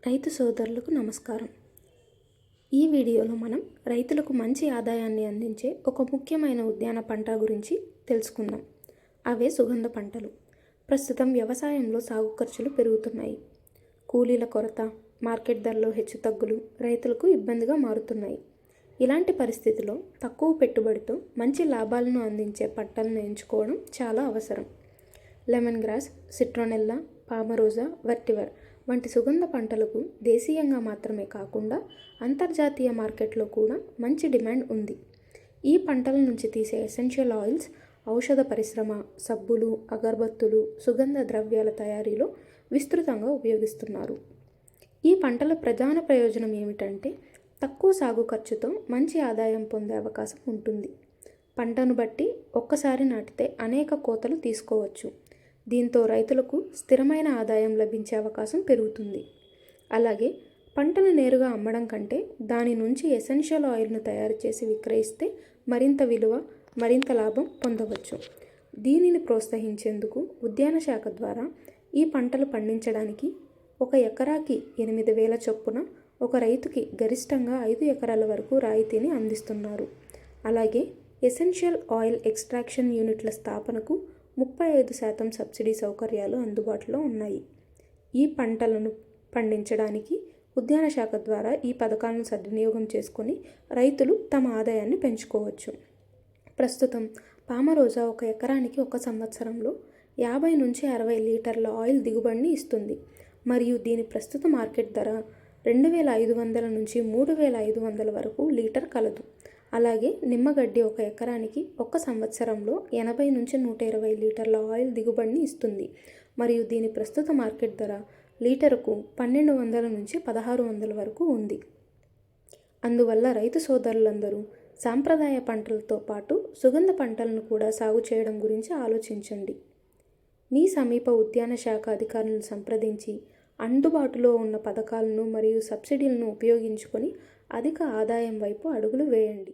రైతు సోదరులకు నమస్కారం. ఈ వీడియోలో మనం రైతులకు మంచి ఆదాయాన్ని అందించే ఒక ముఖ్యమైన ఉద్యాన పంట గురించి తెలుసుకుందాం. అవే సుగంధ పంటలు. ప్రస్తుతం వ్యవసాయంలో సాగు ఖర్చులు పెరుగుతున్నాయి. కూలీల కొరత, మార్కెట్ ధరలో హెచ్చుతగ్గులు రైతులకు ఇబ్బందిగా మారుతున్నాయి. ఇలాంటి పరిస్థితిలో తక్కువ పెట్టుబడితో మంచి లాభాలను అందించే పంటలను ఎంచుకోవడం చాలా అవసరం. లెమన్ గ్రాస్, సిట్రోనెల్లా, పామరోజా, వెటివర్ వంటి సుగంధ పంటలకు దేశీయంగా మాత్రమే కాకుండా అంతర్జాతీయ మార్కెట్లో కూడా మంచి డిమాండ్ ఉంది. ఈ పంటల నుంచి తీసే ఎసెన్షియల్ ఆయిల్స్ ఔషధ పరిశ్రమ, సబ్బులు, అగరబత్తులు, సుగంధ ద్రవ్యాల తయారీలో విస్తృతంగా ఉపయోగిస్తున్నారు. ఈ పంటల ప్రధాన ప్రయోజనం ఏమిటంటే తక్కువ సాగు ఖర్చుతో మంచి ఆదాయం పొందే అవకాశం ఉంటుంది. పంటను బట్టి ఒక్కసారి నాటితే అనేక కోతలు తీసుకోవచ్చు. దీంతో రైతులకు స్థిరమైన ఆదాయం లభించే అవకాశం పెరుగుతుంది. అలాగే పంటను నేరుగా అమ్మడం కంటే దాని నుంచి ఎసెన్షియల్ ఆయిల్ను తయారు చేసి విక్రయిస్తే మరింత విలువ, మరింత లాభం పొందవచ్చు. దీనిని ప్రోత్సహించేందుకు ఉద్యాన శాఖ ద్వారా ఈ పంటలు పండించడానికి ఒక ఎకరాకి 8,000 చొప్పున ఒక రైతుకి గరిష్టంగా 5 ఎకరాల వరకు రాయితీని అందిస్తున్నారు. అలాగే ఎసెన్షియల్ ఆయిల్ ఎక్స్ట్రాక్షన్ యూనిట్ల స్థాపనకు 35% సబ్సిడీ సౌకర్యాలు అందుబాటులో ఉన్నాయి. ఈ పంటలను పండించడానికి ఉద్యాన శాఖ ద్వారా ఈ పథకాలను సద్వినియోగం చేసుకొని రైతులు తమ ఆదాయాన్ని పెంచుకోవచ్చు. ప్రస్తుతం పామరోజా ఒక ఎకరానికి ఒక సంవత్సరంలో 50 నుంచి 60 లీటర్ల ఆయిల్ దిగుబడిని ఇస్తుంది. మరియు దీని ప్రస్తుత మార్కెట్ ధర 2,500 నుంచి 3,500 వరకు లీటర్ కలదు. అలాగే నిమ్మగడ్డి ఒక ఎకరానికి ఒక సంవత్సరంలో 80 నుంచి 120 లీటర్ల ఆయిల్ దిగుబడిని ఇస్తుంది. మరియు దీని ప్రస్తుత మార్కెట్ ధర లీటరుకు 1,200 నుంచి 1,600 వరకు ఉంది. అందువల్ల రైతు సోదరులందరూ సాంప్రదాయ పంటలతో పాటు సుగంధ పంటలను కూడా సాగు చేయడం గురించి ఆలోచించండి. మీ సమీప ఉద్యాన శాఖ అధికారులను సంప్రదించి అందుబాటులో ఉన్న పథకాలను మరియు సబ్సిడీలను ఉపయోగించుకొని అధిక ఆదాయం వైపు అడుగులు వేయండి.